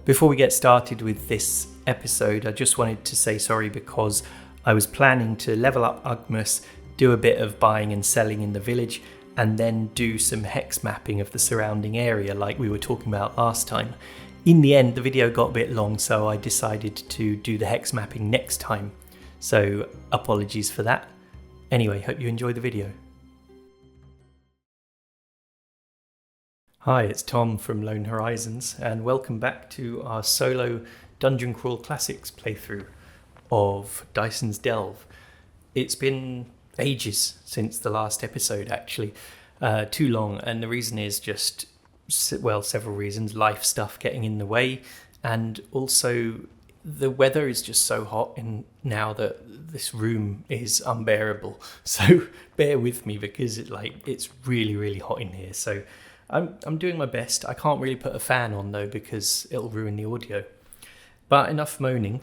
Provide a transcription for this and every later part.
Before we get started with this episode, I just wanted to say sorry because I was planning to level up Ugmas, do a bit of buying and selling in the village, and then do some hex mapping of the surrounding area like we were talking about last time. In the end, the video got a bit long, so I decided to do the hex mapping next time. So apologies for that. Anyway, hope you enjoy the video. Hi, it's Tom from Lone Horizons, and welcome back to our solo Dungeon Crawl Classics playthrough of Dyson's Delve. It's been ages since the last episode, actually. Too long, and the reason is just, well, several reasons. Life stuff getting in the way, and also the weather is just so hot now that this room is unbearable. So bear with me because it's really, really hot in here. So I'm doing my best. I can't really put a fan on though because it'll ruin the audio. But enough moaning.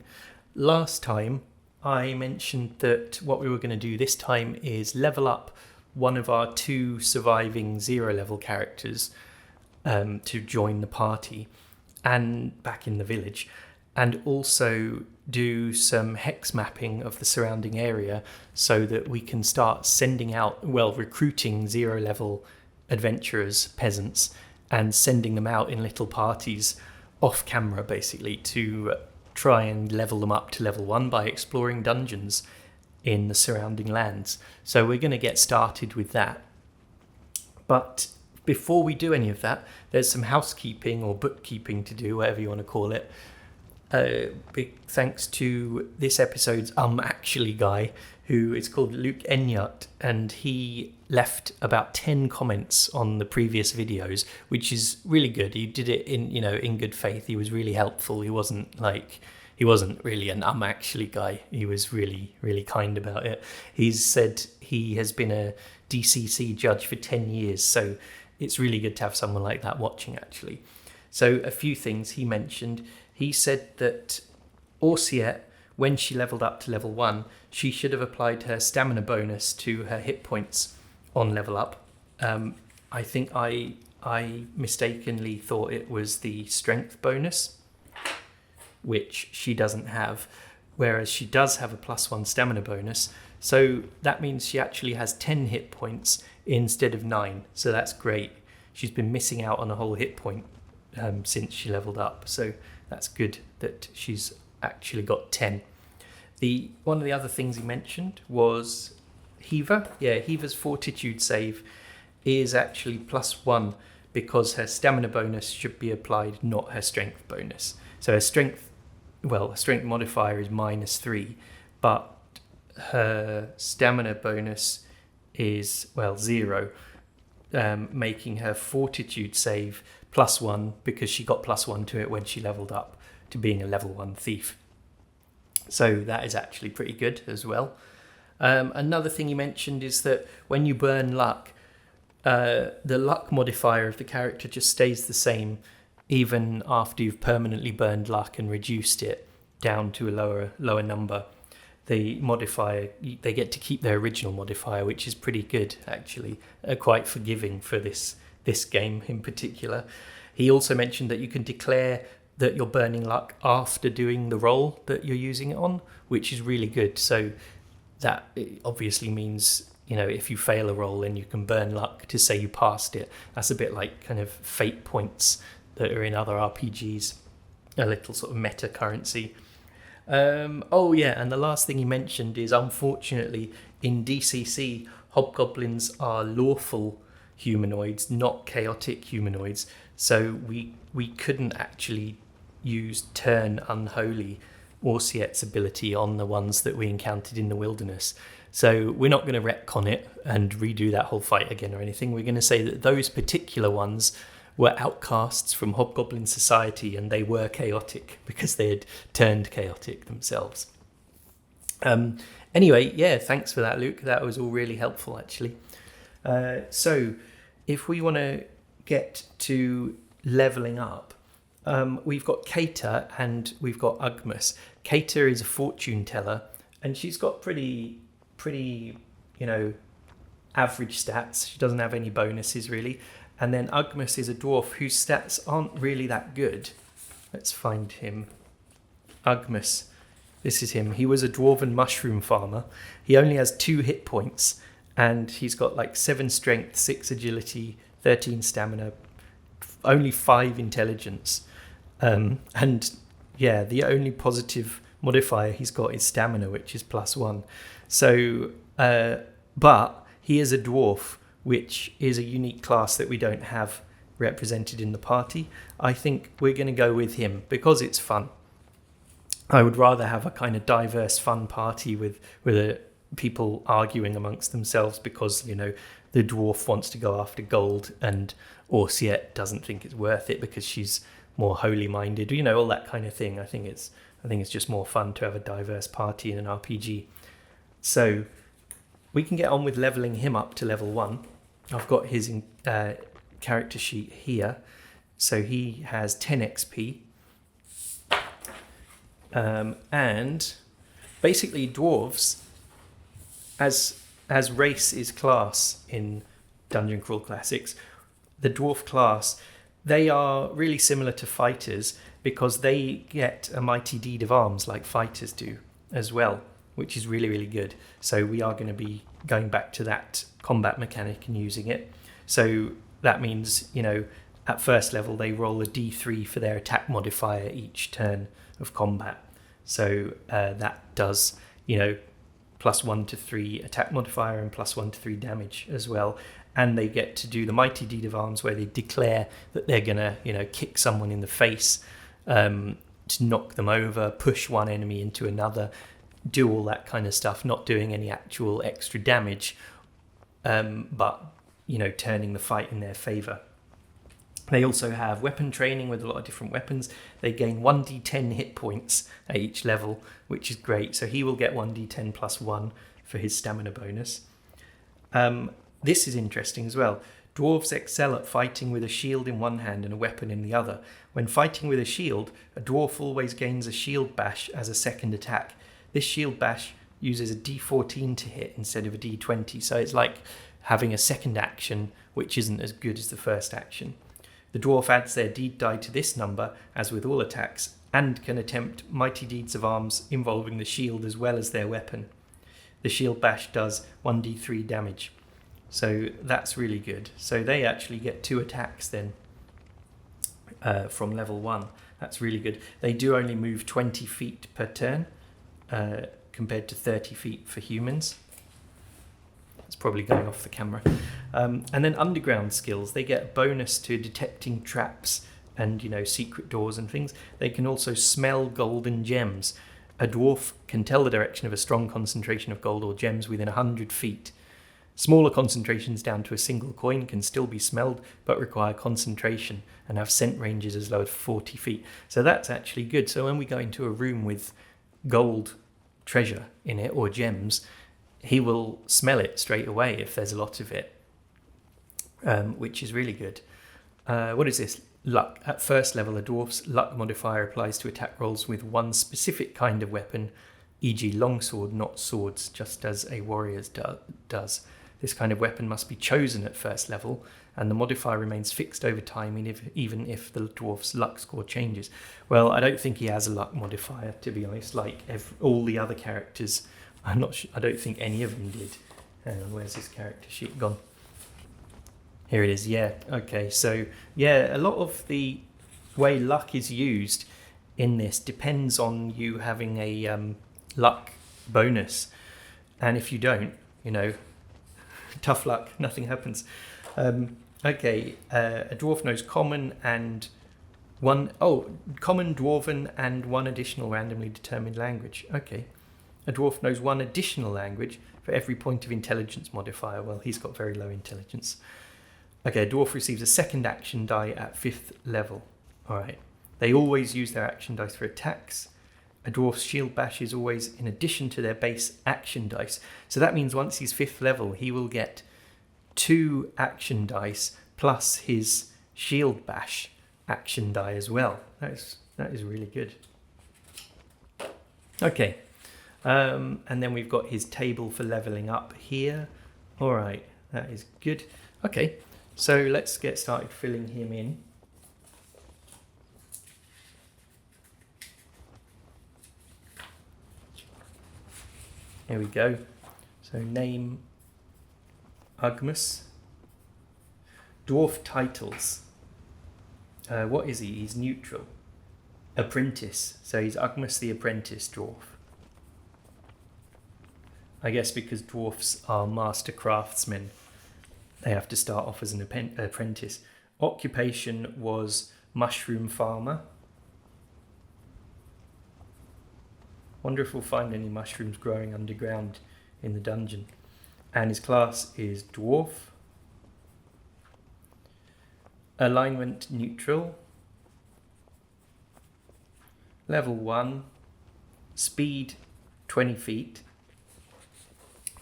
Last time I mentioned that what we were going to do this time is level up one of our two surviving 0 level characters to join the party and back in the village, and also do some hex mapping of the surrounding area so that we can start sending out, recruiting 0 level adventurers, peasants, and sending them out in little parties off camera basically to try and level them up to level 1 by exploring dungeons in the surrounding lands. So we're going to get started with that. But before we do any of that, there's some housekeeping or bookkeeping to do, whatever you want to call it. Big thanks to this episode's actually guy, who is called Luke Enyart, and he left about 10 comments on the previous videos, which is really good. He did it in good faith. He was really helpful. He wasn't really an actually guy. He was really, really kind about it. He's said he has been a DCC judge for 10 years, so it's really good to have someone like that watching, actually. So a few things he mentioned. He said that Orsiet, when she leveled up to level 1, she should have applied her stamina bonus to her hit points on level up. I think I mistakenly thought it was the strength bonus, which she doesn't have, whereas she does have a +1 stamina bonus. So that means she actually has 10 hit points instead of 9. So that's great. She's been missing out on a whole hit point since she leveled up. So that's good that she's actually got 10. One of the other things he mentioned was Heva. Yeah, Heva's fortitude save is actually +1 because her stamina bonus should be applied, not her strength bonus. So her strength modifier is -3, but her stamina bonus is 0, making her fortitude save +1 because she got +1 to it when she leveled up to being a level 1 thief. So that is actually pretty good as well. Another thing he mentioned is that when you burn luck, the luck modifier of the character just stays the same even after you've permanently burned luck and reduced it down to a lower number. The modifier, they get to keep their original modifier, which is pretty good actually, quite forgiving for this game in particular. He also mentioned that you can declare that you're burning luck after doing the roll that you're using it on, which is really good. So that obviously means, if you fail a roll, then you can burn luck to say you passed it. That's a bit like kind of fate points that are in other RPGs, a little sort of meta currency. And the last thing he mentioned is, unfortunately, in DCC, hobgoblins are lawful humanoids, not chaotic humanoids. So we couldn't actually use Turn Unholy, Orsiet's ability, on the ones that we encountered in the wilderness. So we're not going to retcon it and redo that whole fight again or anything. We're going to say that those particular ones were outcasts from Hobgoblin society and they were chaotic because they had turned chaotic themselves. Anyway, yeah, thanks for that, Luke. That was all really helpful, actually. So if we want to get to leveling up, we've got Kater and we've got Ugmas. Kater is a fortune teller and she's got pretty average stats. She doesn't have any bonuses really. And then Ugmas is a dwarf whose stats aren't really that good. Let's find him. Ugmas. This is him. He was a dwarven mushroom farmer. He only has 2 hit points, and he's got like 7 strength, 6 agility, 13 stamina, only 5 intelligence. And yeah, the only positive modifier he's got is stamina, which is +1. So, but he is a dwarf, which is a unique class that we don't have represented in the party. I think we're going to go with him because it's fun. I would rather have a kind of diverse, fun party with people arguing amongst themselves because, you know, the dwarf wants to go after gold and Orsiet doesn't think it's worth it because she's more holy-minded, you know, all that kind of thing. I think it's just more fun to have a diverse party in an RPG. So we can get on with leveling him up to level 1. I've got his character sheet here. So he has 10 XP. And basically dwarves, as race is class in Dungeon Crawl Classics, the dwarf class, they are really similar to fighters because they get a mighty deed of arms like fighters do as well, which is really, really good. So we are going to be going back to that combat mechanic and using it. So that means, you know, at first level they roll a d3 for their attack modifier each turn of combat. So that does, you know, +1 to 3 attack modifier and +1 to 3 damage as well. And they get to do the mighty deed of arms where they declare that they're gonna, you know, kick someone in the face, to knock them over, push one enemy into another, do all that kind of stuff, not doing any actual extra damage, but, you know, turning the fight in their favor. They also have weapon training with a lot of different weapons. They gain 1d10 hit points at each level, which is great. So he will get 1d10 +1 for his stamina bonus. This is interesting as well. Dwarves excel at fighting with a shield in one hand and a weapon in the other. When fighting with a shield, a dwarf always gains a shield bash as a second attack. This shield bash uses a d14 to hit instead of a d20, so it's like having a second action which isn't as good as the first action. The dwarf adds their deed die to this number, as with all attacks, and can attempt mighty deeds of arms involving the shield as well as their weapon. The shield bash does 1d3 damage. So that's really good. So they actually get 2 attacks then from level 1. That's really good. They do only move 20 feet per turn compared to 30 feet for humans. It's probably going off the camera. And then underground skills. They get a bonus to detecting traps and, you know, secret doors and things. They can also smell golden gems. A dwarf can tell the direction of a strong concentration of gold or gems within 100 feet. Smaller concentrations down to a single coin can still be smelled, but require concentration and have scent ranges as low as 40 feet. So that's actually good. So when we go into a room with gold treasure in it or gems, he will smell it straight away if there's a lot of it, which is really good. What is this? Luck. At first level, a dwarf's luck modifier applies to attack rolls with one specific kind of weapon, e.g. longsword, not swords, just as a warrior's does. This kind of weapon must be chosen at first level, and the modifier remains fixed over time, even if the dwarf's luck score changes. Well, I don't think he has a luck modifier, to be honest. Like all the other characters, I'm not sure. I don't think any of them did. Hang on, where's his character sheet gone? Here it is. Yeah. Okay. So yeah, a lot of the way luck is used in this depends on you having a luck bonus, and if you don't, you know, tough luck, nothing happens. Okay, a dwarf knows common, dwarven, and one additional randomly determined language. Okay, a dwarf knows one additional language for every point of intelligence modifier. Well, he's got very low intelligence. Okay, a dwarf receives a second action die at 5th level. All right, they always use their action dice for attacks. A dwarf's shield bash is always in addition to their base action dice. So that means once he's 5th level, he will get 2 action dice plus his shield bash action die as well. That is really good. Okay, and then we've got his table for leveling up here. All right, that is good. Okay, so let's get started filling him in. Here we go. So name Ugmas. Dwarf titles. What is he? He's neutral. Apprentice. So he's Ugmas the Apprentice Dwarf. I guess because dwarfs are master craftsmen, they have to start off as an apprentice. Occupation was mushroom farmer. Wonder if we'll find any mushrooms growing underground in the dungeon. And his class is dwarf. Alignment neutral. Level 1. Speed 20 feet.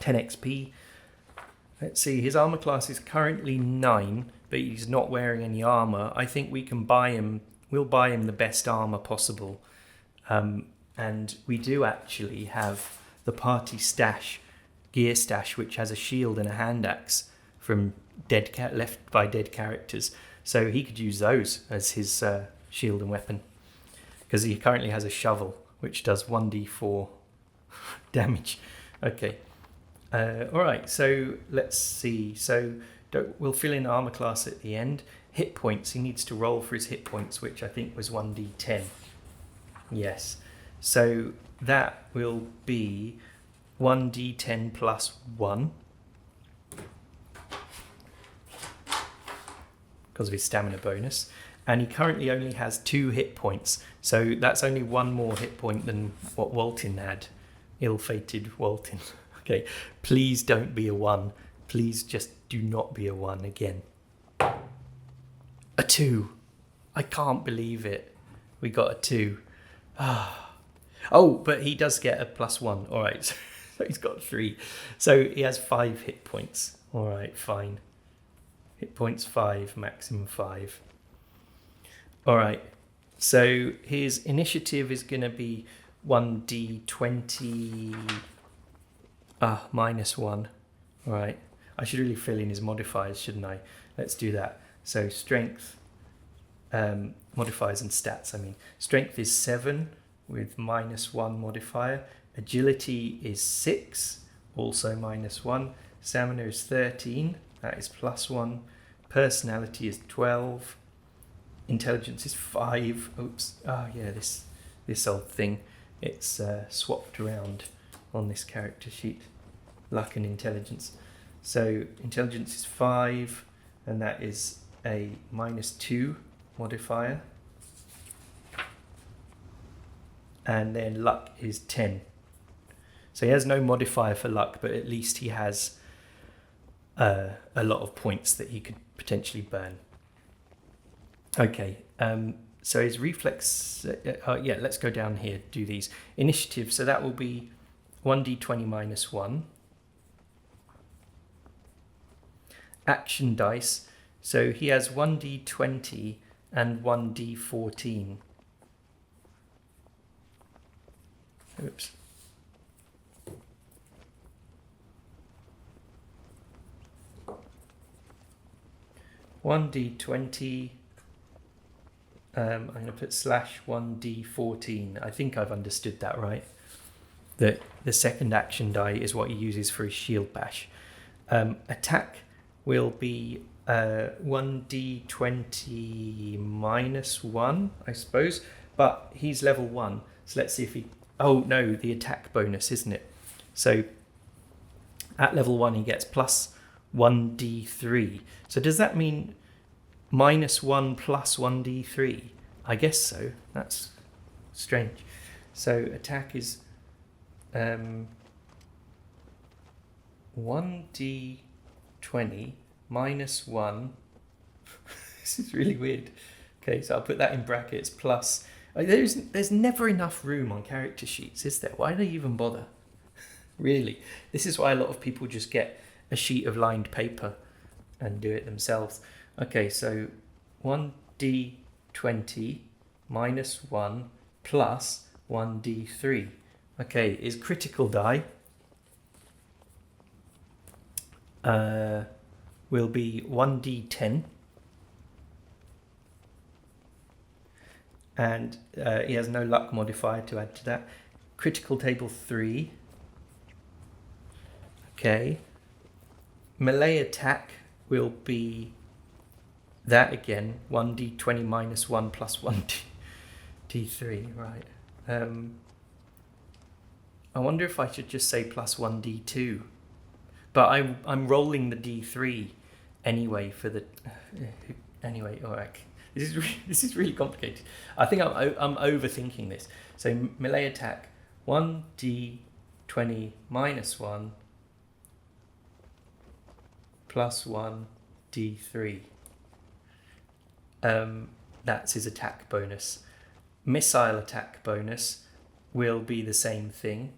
10 XP. Let's see, his armor class is currently 9, but he's not wearing any armor. I think we can buy him, we'll buy him the best armor possible. And we do actually have the party stash, gear stash, which has a shield and a hand axe from left by dead characters. So he could use those as his shield and weapon. Because he currently has a shovel, which does 1d4 damage. Okay. Alright, so let's see. So we'll fill in armor class at the end. Hit points, he needs to roll for his hit points, which I think was 1d10. Yes. So that will be 1d10 plus 1. Because of his stamina bonus. And he currently only has 2 hit points. So that's only 1 more hit point than what Walton had. Ill-fated Walton. Okay, please don't be a 1. Please just do not be a 1 again. A 2. I can't believe it. We got a 2. Oh, but he does get a +1. All right, so he's got 3. So he has 5 hit points. All right, fine. Hit points 5, maximum 5. All right, so his initiative is going to be 1d20 -1. All right, I should really fill in his modifiers, shouldn't I? Let's do that. So strength, modifiers and stats, I mean. Strength is 7 with -1 modifier. Agility is 6, also -1. Stamina is 13, that is +1. Personality is 12. Intelligence is 5. Oops. Oh yeah, this old thing. It's swapped around on this character sheet. Luck and intelligence. So intelligence is 5, and that is a -2 modifier. And then luck is 10. So he has no modifier for luck, but at least he has a lot of points that he could potentially burn. Okay, so his reflex, yeah, let's go down here, do these. Initiative, so that will be 1d20 -1. Action dice, so he has 1d20 and 1d14. Oops. One d20. I'm going to put /1d14. I think I've understood that right. The second action die is what he uses for his shield bash. Attack will be 1d20 -1, I suppose. But he's level 1. So let's see if he... Oh, no, the attack bonus, isn't it? So at level 1, he gets plus 1d3. So does that mean -1 plus 1d3? I guess so. That's strange. So attack is 1d20 -1. This is really weird. Okay, so I'll put that in brackets plus... There's never enough room on character sheets, is there? Why do they even bother? Really. This is why a lot of people just get a sheet of lined paper and do it themselves. Okay, so 1d20 -1 plus 1d3. Okay, is critical die will be 1d10. And he has no luck modifier to add to that. Critical table 3 Okay. Melee attack will be that again. 1d20 minus 1 plus 1d3. Right. I wonder if I should just say plus 1d2. But I'm rolling the d3 anyway for the... Anyway, all right. This is really complicated. I think I'm overthinking this. So melee attack, 1d20 minus 1 plus 1d3. That's his attack bonus. Missile attack bonus will be the same thing.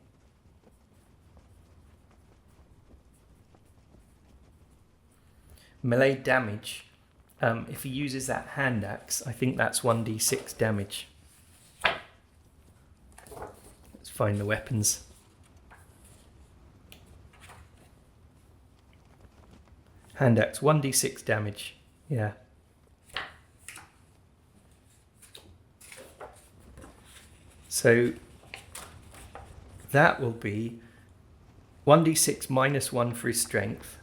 Melee damage, if he uses that hand axe, I think that's 1d6 damage. Let's find the weapons. Hand axe, 1d6 damage. Yeah. So that will be 1d6 minus 1 for his strength.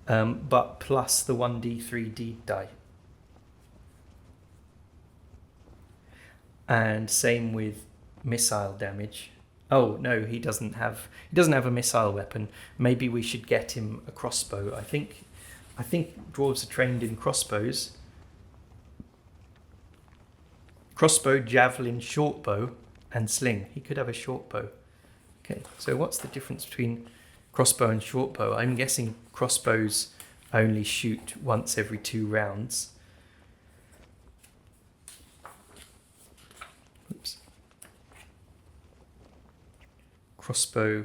But plus the 1d3 die. And same with missile damage. Oh no, he doesn't have a missile weapon. Maybe we should get him a crossbow. I think dwarves are trained in crossbows. Crossbow, javelin, shortbow, and sling. He could have a shortbow. Okay, so what's the difference between crossbow and shortbow? I'm guessing crossbows only shoot once every 2 rounds. Oops. Crossbow.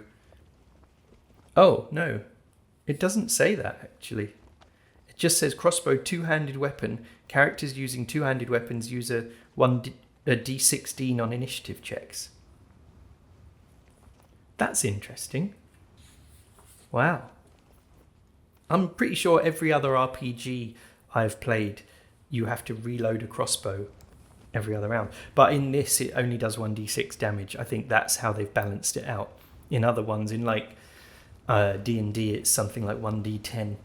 Oh, no. It doesn't say that, actually. It just says crossbow, 2-handed weapon. Characters using 2-handed weapons use a d16 on initiative checks. That's interesting. Wow. I'm pretty sure every other RPG I've played, you have to reload a crossbow every other round. But in this, it only does 1d6 damage. I think that's how they've balanced it out. In other ones, in like D&D, it's something like 1d10.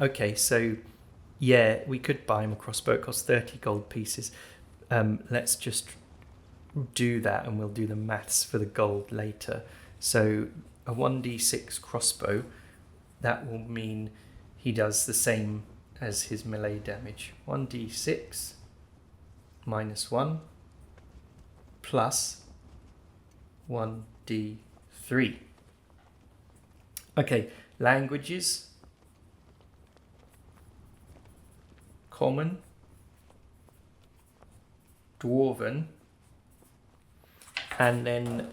Okay, so yeah, we could buy him a crossbow. It costs 30 gold pieces. Let's just do that, and we'll do the maths for the gold later. So a 1d6 crossbow, that will mean he does the same as his melee damage. 1d6 minus 1 plus 1d3. Okay, languages. Common, dwarven, and then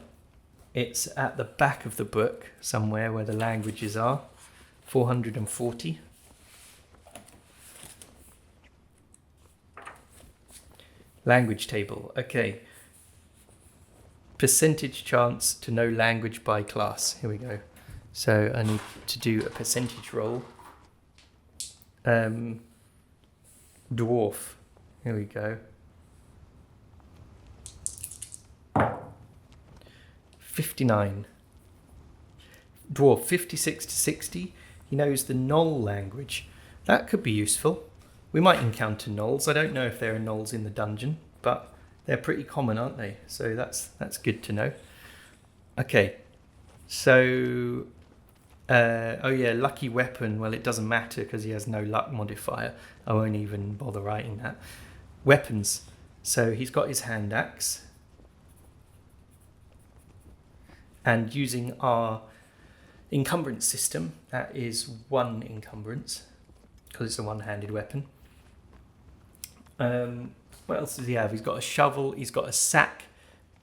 it's at the back of the book somewhere where the languages are. 440. Language table. Okay. Percentage chance to know language by class. Here we go. So I need to do a percentage roll. Dwarf. Here we go. 59. Dwarf, 56 to 60. He knows the Gnoll language. That could be useful. We might encounter Gnolls. I don't know if there are Gnolls in the dungeon, but they're pretty common, aren't they? So that's good to know. Okay. So, oh yeah, lucky weapon. Well, it doesn't matter because he has no luck modifier. I won't even bother writing that. Weapons. So he's got his hand axe. And using our encumbrance system, that is 1 encumbrance, because it's a one-handed weapon. What else does he have? He's got a shovel, he's got a sack,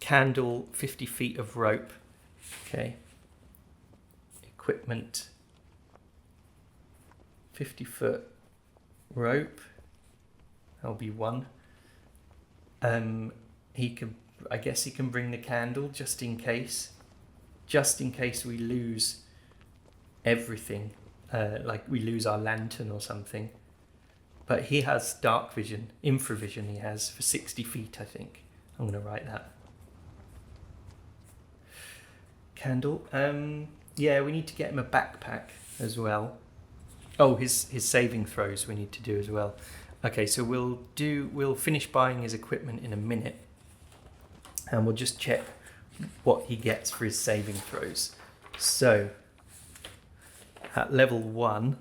candle, 50 feet of rope. Okay. Equipment. 50-foot rope. That'll be 1. I guess he can bring the candle just in case. Just in case we lose everything, like we lose our lantern or something. But he has dark vision, infravision he has for 60 feet, I think. I'm going to write that. candle. Yeah, we need to get him a backpack as well. Oh, his saving throws we need to do as well. Okay, so we'll finish buying his equipment in a minute, and we'll just check what he gets for his saving throws. So at level 1,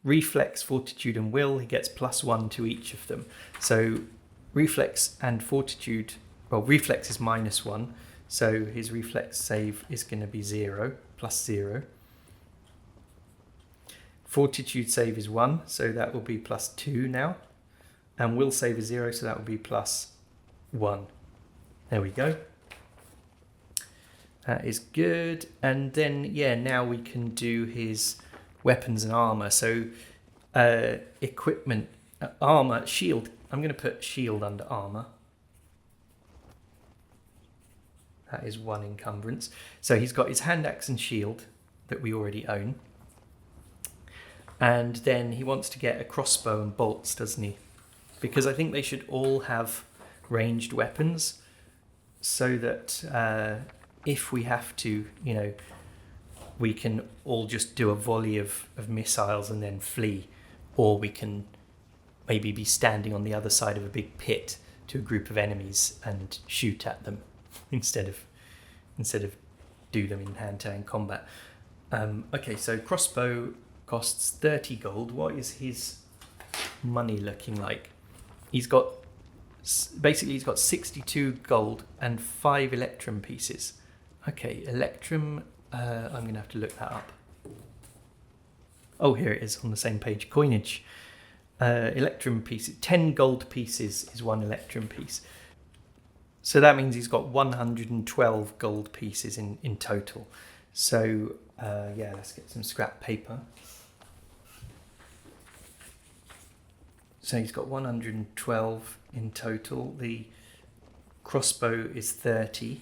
reflex, fortitude and will, he gets +1 to each of them. So reflex and fortitude, well, reflex is -1, so his reflex save is going to be 0, +0. Fortitude save is 1, so that will be +2 now. And will save is 0, so that will be +1. There we go. That is good. And then, yeah, now we can do his weapons and armor. So equipment, armor, shield. I'm going to put shield under armor. That is 1 encumbrance. So he's got his hand axe and shield that we already own. And then he wants to get a crossbow and bolts, doesn't he? Because I think they should all have ranged weapons, so that if we have to, we can all just do a volley of missiles and then flee, or we can maybe be standing on the other side of a big pit to a group of enemies and shoot at them instead of do them in hand-to-hand combat. Okay, so crossbow costs 30 gold. What is his money looking like? He's got 62 gold and 5 electrum pieces. Okay, electrum, I'm going to have to look that up. Oh, here it is on the same page. Coinage. Electrum pieces. 10 gold pieces is 1 electrum piece. So that means he's got 112 gold pieces in total. So, yeah, let's get some scrap paper. So he's got 112 in total. The crossbow is 30.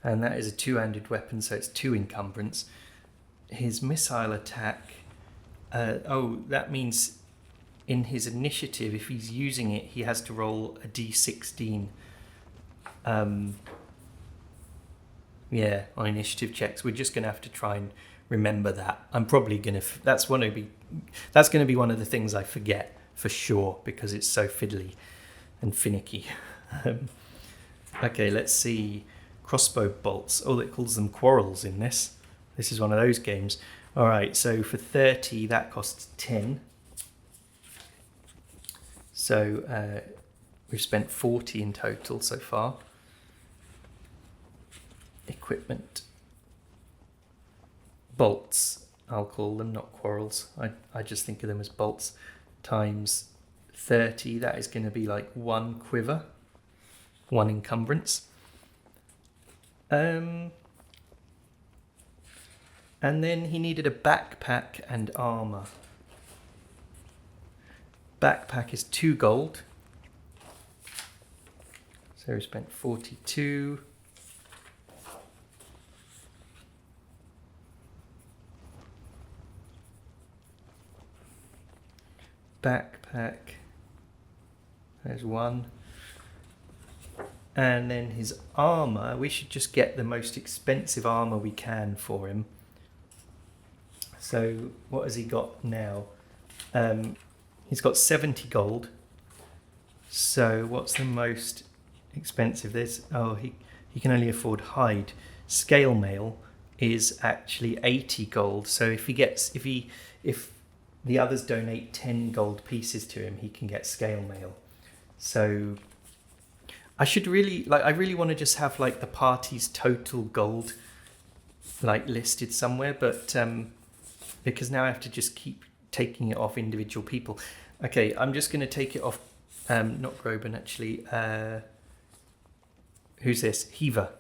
And that is a 2-handed weapon, so it's 2 encumbrance. His missile attack, that means in his initiative, if he's using it, he has to roll a d16. On initiative checks. We're just going to have to try and remember that. I'm probably going to. That's going to be one of the things I forget for sure, because it's so fiddly and finicky. Okay, let's see. Crossbow bolts. Oh, it calls them quarrels in this. This is one of those games. All right, so for 30, that costs 10. So we've spent 40 in total so far. Equipment. Bolts, I'll call them, not quarrels. I just think of them as bolts. Times 30, that is going to be like 1 quiver, 1 encumbrance. And then he needed a backpack and armor. Backpack is 2 gold. So we spent 42. Backpack, there's 1. And then his armor, we should just get the most expensive armor we can for him. So what has he got now? He's got 70 gold. So what's the most expensive? He can only afford hide. Scale mail is actually 80 gold. So if the others donate 10 gold pieces to him, he can get scale mail. So I really want to just have like the party's total gold like listed somewhere, but because now I have to just keep taking it off individual people. Okay, I'm just going to take it off, not Groban actually. Who's this? Hiva.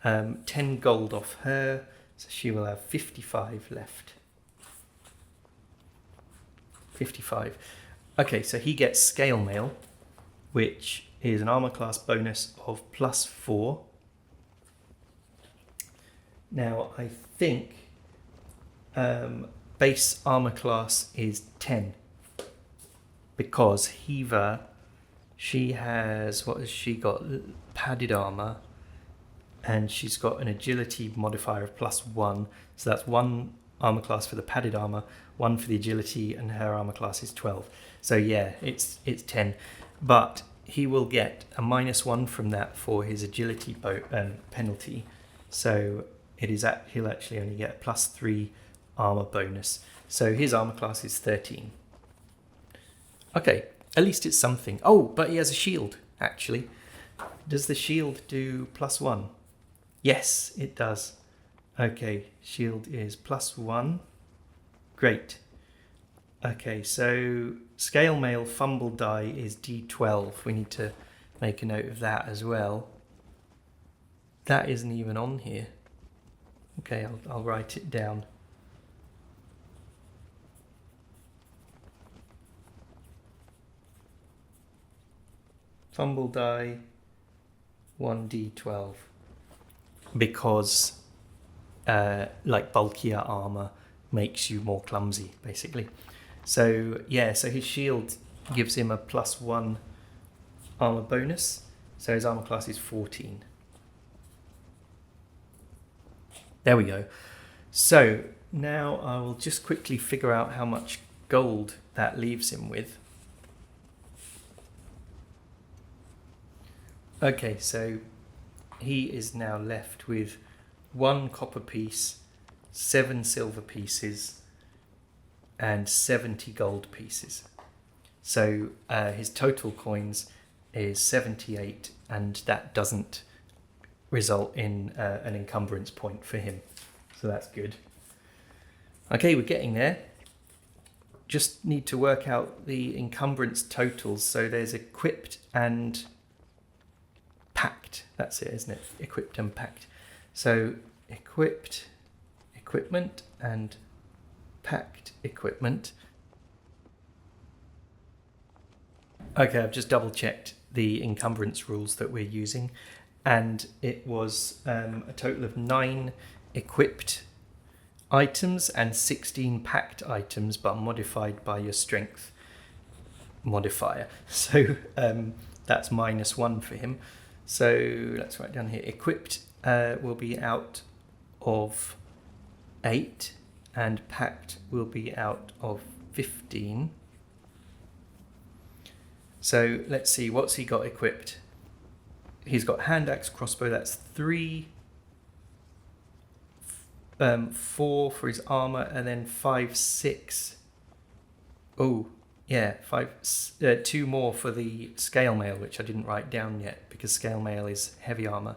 10 gold off her, so she will have 55 left. 55. Okay, so he gets scale mail, which is an armor class bonus of +4. Now, I think base armor class is 10. Because Hiva, she has, what has she got? Padded armor. And she's got an agility modifier of +1. So that's 1 armor class for the padded armor, 1 for the agility, and her armor class is 12. So yeah, it's 10. But he will get a -1 from that for his agility penalty. So he'll actually only get a +3 armor bonus. So his armor class is 13. Okay, at least it's something. Oh, but he has a shield, actually. Does the shield do +1? Yes, it does. Okay, shield is +1. Great. Okay, so scale mail fumble die is D12. We need to make a note of that as well. That isn't even on here. Okay, I'll write it down. Fumble die 1d12. Because like bulkier armor makes you more clumsy, basically. So yeah, so his shield gives him a +1 armor bonus. So his armor class is 14. There we go. So now I will just quickly figure out how much gold that leaves him with. Okay, so he is now left with 1 copper piece, 7 silver pieces, and 70 gold pieces. So his total coins is 78, and that doesn't result in an encumbrance point for him. So that's good. Okay, we're getting there. Just need to work out the encumbrance totals. So there's equipped and packed. That's it, isn't it? Equipped and packed. So equipped equipment and packed equipment. Okay, I've just double checked the encumbrance rules that we're using, and it was a total of 9 equipped items and 16 packed items, but modified by your strength modifier. So that's -1 for him. So let's write down here. Equipped will be out of 8, and packed will be out of 15. So let's see, what's he got equipped? He's got hand axe, crossbow, that's 3. 4 for his armor, and then 5, 6. Oh, yeah, 2 more for the scale mail, which I didn't write down yet because scale mail is heavy armor.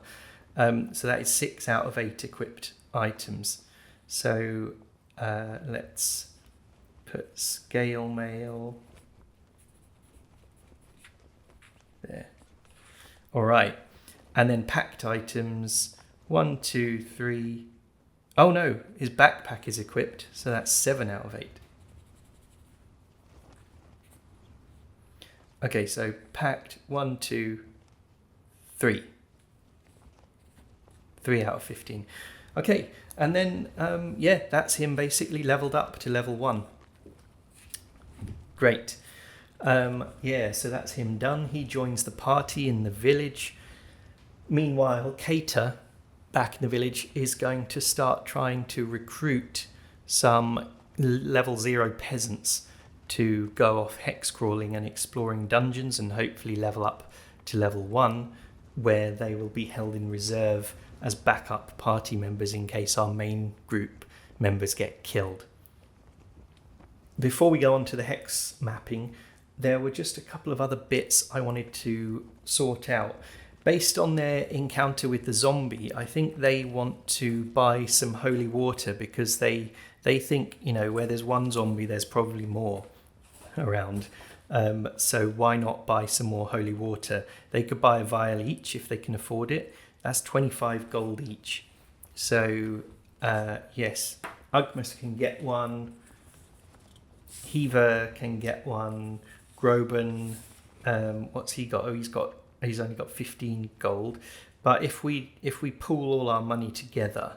So that is 6 out of 8 equipped items. So let's put scale mail there. All right, and then packed items 1, 2, 3. Oh no, his backpack is equipped, so that's 7 out of 8. Okay, so packed 1, 2, 3. 3 out of 15. Okay, and then, yeah, that's him basically leveled up to level 1. Great. Yeah, so that's him done. He joins the party in the village. Meanwhile, Kater, back in the village, is going to start trying to recruit some level 0 peasants to go off hex crawling and exploring dungeons and hopefully level up to level 1, where they will be held in reserve as backup party members in case our main group members get killed. Before we go on to the hex mapping, there were just a couple of other bits I wanted to sort out. Based on their encounter with the zombie, I think they want to buy some holy water because they think, you know, where there's one zombie, there's probably more around. So why not buy some more holy water? They could buy a vial each if they can afford it. That's 25 gold each. So yes, Ugmas can get one. Hiva can get one. Groban, what's he got? Oh, he's only got 15 gold. But if we pool all our money together,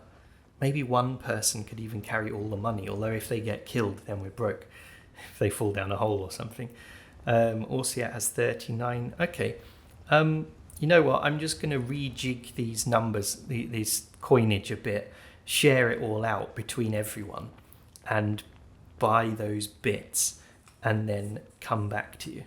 maybe one person could even carry all the money, although if they get killed, then we're broke. If they fall down a hole or something. Orsiat has 39. Okay. You know what? I'm just going to rejig these numbers, these coinage a bit, share it all out between everyone, and buy those bits, and then come back to you.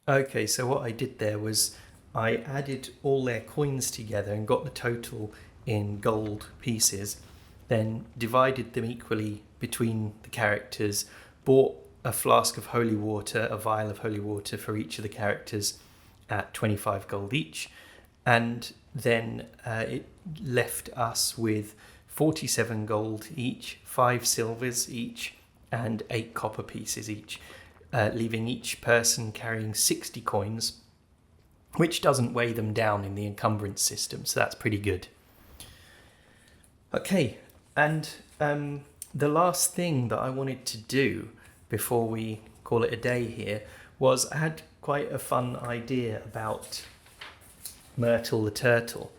Okay, so what I did there was I added all their coins together and got the total in gold pieces, then divided them equally between the characters, bought a flask of holy water, a vial of holy water for each of the characters at 25 gold each, and then it left us with 47 gold each, 5 silvers each, and 8 copper pieces each, leaving each person carrying 60 coins, which doesn't weigh them down in the encumbrance system, so that's pretty good. Okay, and the last thing that I wanted to do before we call it a day here was I had quite a fun idea about Myrtle the turtle.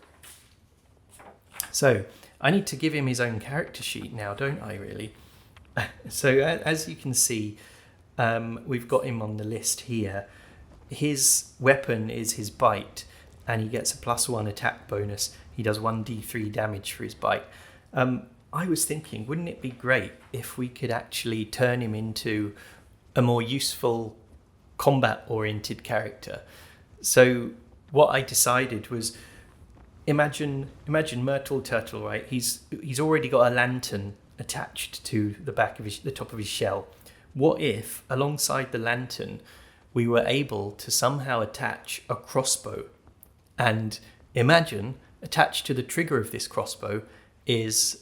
So I need to give him his own character sheet now, don't I, really? So as you can see, we've got him on the list here. His weapon is his bite, and he gets a +1 attack bonus. He does 1d3 damage for his bite. I was thinking, wouldn't it be great if we could actually turn him into a more useful combat-oriented character? So what I decided was, imagine Myrtle Turtle, right? He's already got a lantern attached to the back of the top of his shell. What if, alongside the lantern, we were able to somehow attach a crossbow? And imagine, attached to the trigger of this crossbow is,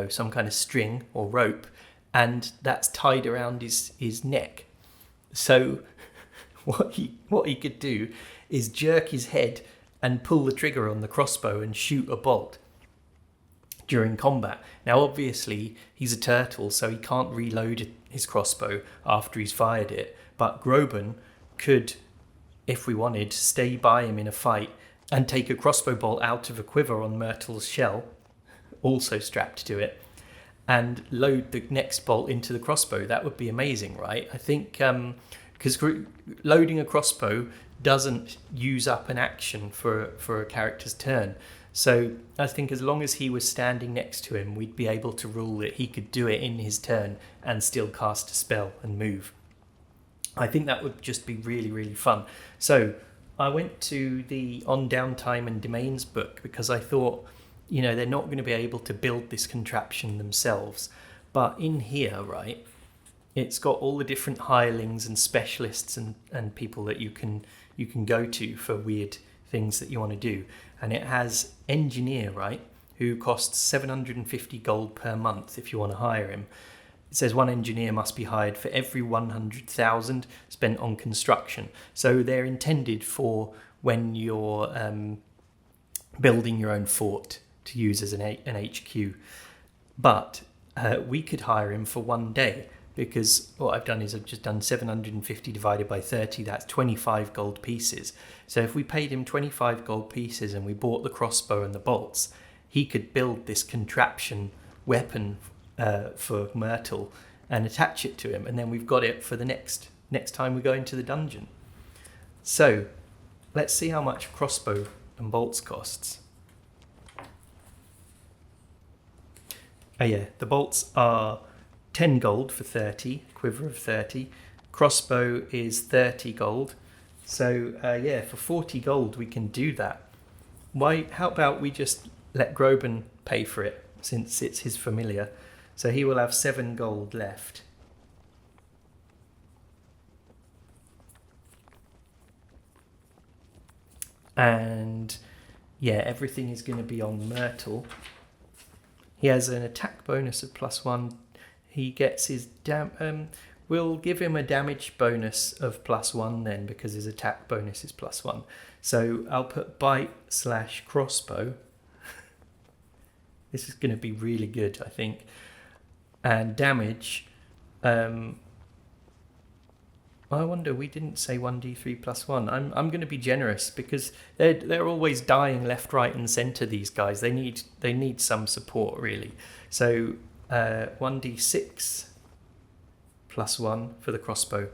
some kind of string or rope, and that's tied around his neck. So what he could do is jerk his head and pull the trigger on the crossbow and shoot a bolt during combat. Now, obviously, he's a turtle, so he can't reload his crossbow after he's fired it. But Groban could, if we wanted, stay by him in a fight and take a crossbow bolt out of a quiver on Myrtle's shell, also strapped to it, and load the next bolt into the crossbow. That would be amazing, right? I think because loading a crossbow doesn't use up an action for a character's turn. So I think as long as he was standing next to him, we'd be able to rule that he could do it in his turn and still cast a spell and move. I think that would just be really, really fun. So I went to the On Downtime and Domains book because I thought, they're not going to be able to build this contraption themselves. But in here, right, it's got all the different hirelings and specialists and people that you can go to for weird things that you want to do. And it has engineer, right, who costs 750 gold per month if you want to hire him. It says one engineer must be hired for every 100,000 spent on construction. So they're intended for when you're building your own fort to use as an HQ. But we could hire him for one day, because what I've done is I've just done 750 divided by 30, that's 25 gold pieces. So if we paid him 25 gold pieces and we bought the crossbow and the bolts, he could build this contraption weapon for Myrtle and attach it to him, and then we've got it for the next time we go into the dungeon. So let's see how much crossbow and bolts costs. Oh yeah, the bolts are 10 gold for 30, quiver of 30. Crossbow is 30 gold. So for 40 gold we can do that. How about we just let Groban pay for it, since it's his familiar. So he will have 7 gold left. And everything is going to be on Myrtle. He has an attack bonus of +1. He gets his we'll give him a damage bonus of +1 then, because his attack bonus is +1. So I'll put bite/crossbow. This is going to be really good, I think. And damage, I wonder, we didn't say 1d3 plus 1. I'm going to be generous because they're always dying left, right, and centre. These guys, they need some support really. So 1d6 plus 1 for the crossbow,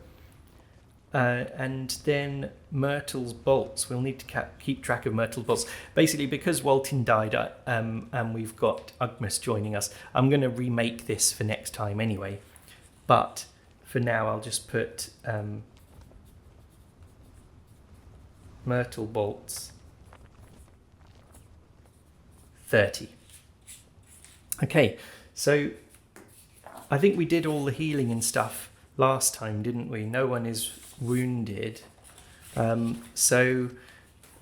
and then Myrtle's bolts. We'll need to keep track of Myrtle's bolts. Basically, because Walton died, and we've got Ugmas joining us, I'm going to remake this for next time anyway. But for now, I'll just put Myrtle bolts 30. Okay, so I think we did all the healing and stuff last time, didn't we? No one is wounded. So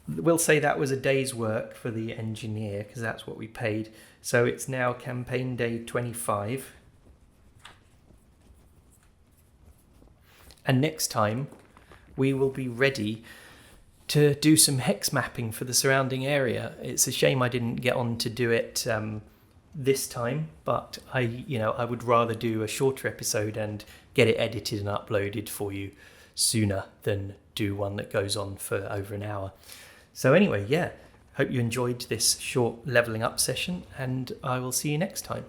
we'll say that was a day's work for the engineer, because that's what we paid. So it's now campaign day 25. And next time, we will be ready to do some hex mapping for the surrounding area. It's a shame I didn't get on to do it this time, but I would rather do a shorter episode and get it edited and uploaded for you sooner than do one that goes on for over an hour. So anyway, yeah, hope you enjoyed this short leveling up session, and I will see you next time.